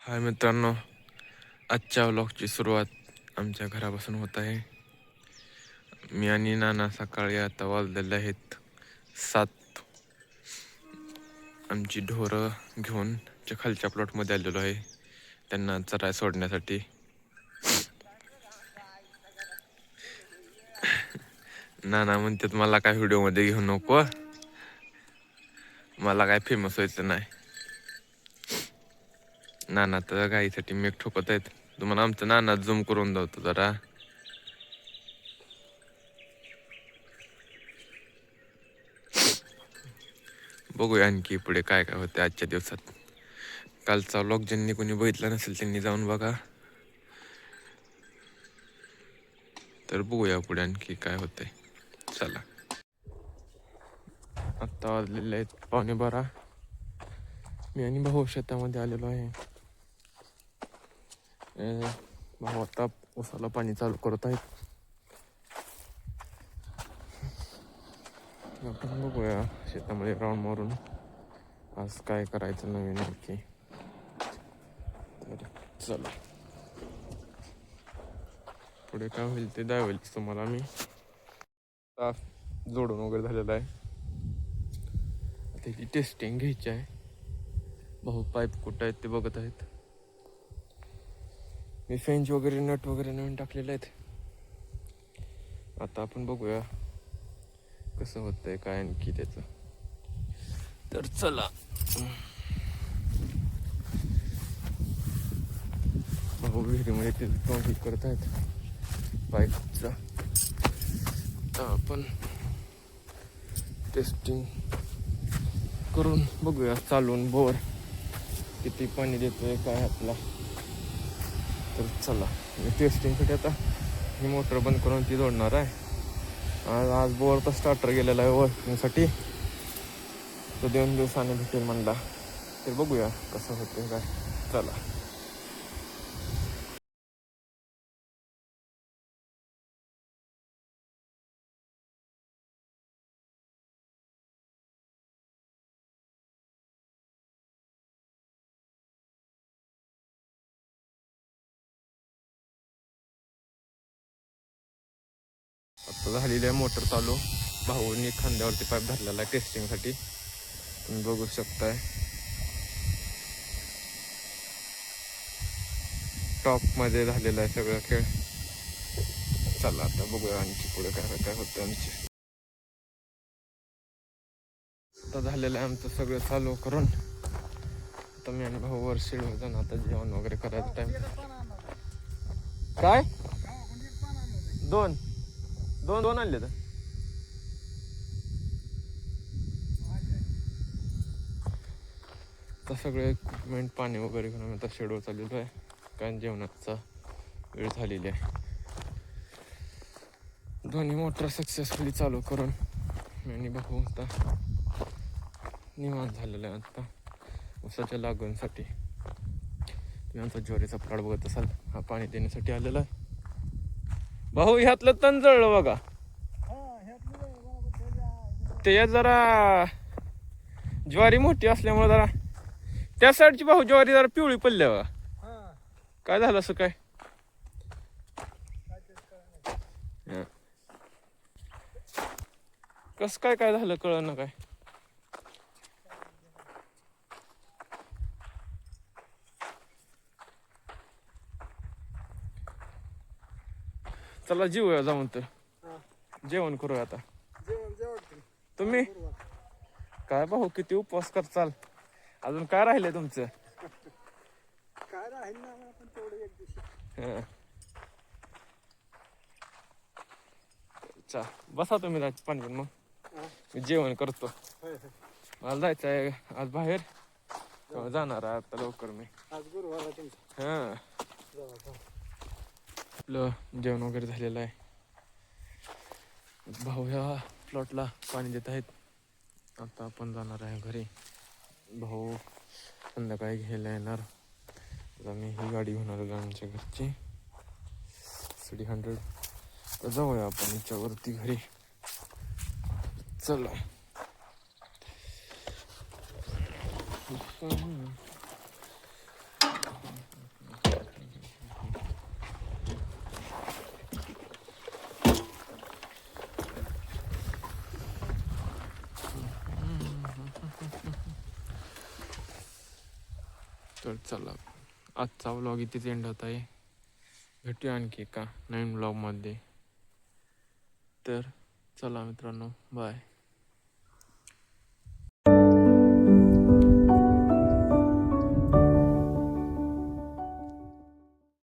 हाय मित्रांनो, आजच्या व्लॉगची सुरुवात आमच्या घरापासून होत आहे. मी आणि नाना सकाळी आता वाजलेले आहेत 7. आमची ढोरं घेऊन खालच्या प्लॉटमध्ये आलेलो आहे त्यांना चराय सोडण्यासाठी. नाना म्हणतात मला काय व्हिडिओमध्ये घेऊ नको, मला काय फेमस व्हायचं नाही. नाना तर गाईसाठी मेघ ठोकत आहेत. तुम्हाला आमचं नाना झूम करून दावतो जरा. बघूया आणखी पुढे काय काय होते आजच्या दिवसात. कालचा व्लॉग ज्यांनी कोणी बघितला नसेल त्यांनी जाऊन बघा. तर बघूया पुढे आणखी काय होतंय. चला, आत्ता वाजलेले आहेत 11:15. मी आणि भाऊ शेतामध्ये आलेलो आहे. भाऊ आता उसाला पाणी चालू करत आहेत. आपण बघूया शेतामध्ये राऊंड मारून आज काय करायचं नवीन आणखी. तर चला, पुढे काय होईल ते दाखवेल तुम्हाला मी. जोडून वगैरे झालेलं आहे. त्याची टेस्टिंग घ्यायची आहे. भाऊ पाईप कुठं आहेत ते बघत आहेत. मी फेंच वगैरे नट वगैरे नवीन टाकलेले आहेत. आता आपण बघूया कसं होतंय काय आणखी त्याचं. तर चला, भाऊ विहिरीमध्ये ते तोंड करत आहेत पाईपचा. तर आपण टेस्टिंग करून बघूया चालून बोर किती पाणी देतोय काय आपला. तर चला, मी टेस्टिंगसाठी आता ही मोटर बंद करून ती जोडणार आहे. आज बोरचा स्टार्टर गेलेला आहे वर्किंगसाठी. तो 2 दिवसाने भेटेल म्हणला. तर बघूया कसं होतं काय. चला, आता झालेली आहे मोटर चालू. भाऊनी खांद्यावरती पाईप धरलेला आहे टेस्टिंगसाठी. तुम्ही बघू शकताय टॉपमध्ये झालेला आहे सगळं खेळ. चला आता बघूया आणखी पुढे काय काय होतं आमची. आता झालेलं आहे आमचं सगळं चालू करून. आता मी आणि भाऊ वर शिडवर जाऊन आता जेवण वगैरे करायचं टाइम. काय 2 आणले तर आता सगळे इक्विपमेंट पाणी वगैरे घेऊन आता शेडवर चाललेलो आहे. कारण जेवणाचा वेळ झालेली आहे. दोन्ही मोटर सक्सेसफुली चालू करून मी आणि भाऊ आता निवांत झालेला आहे. आता उसाच्या लागवणीसाठी तुम्ही आमचा ज्वारीचा प्लॉट बघत असाल. हा पाणी देण्यासाठी आलेला आहे. भाऊ ह्यातलं तण जळलं बघा. ते जरा ज्वारी मोठी असल्यामुळे जरा त्या साईडची भाऊ ज्वारी जरा पिवळी पडल्या बघा. काय झालं असं काय. कसं काय झालं कळ ना काय. चला जेवूया जाऊन. तर जेवण करूया आता. तुम्ही काय भाऊ किती उपवास करचाल. अजून काय राहिलंय तुमचं. काय राहील ना आपण तेवढं एक दिवशी. बसा तुम्ही राज पाणी घेऊन. मग मी जेवण करतो. मला जायचं आहे आज बाहेर. जाणार आहे आता लवकर मी. आज गुरुवार आहे तुमचा. हां, आपलं जेवण वगैरे झालेलं आहे. भाऊ ह्या प्लॉटला पाणी देत आहेत. आता आपण जाणार आहे घरी. भाऊ संध्याकाळी घ्यायला येणार. आम्ही ही गाडी घेऊन आलेलो आमच्या घरची CD100. तर जाऊया आपण याच्यावरती घरी. चला, तर चला आजचा व्लॉग इथेच एंड होत आहे. भेटूया आणखी एका नवीन व्लॉगमध्ये. तर चला मित्रांनो, बाय.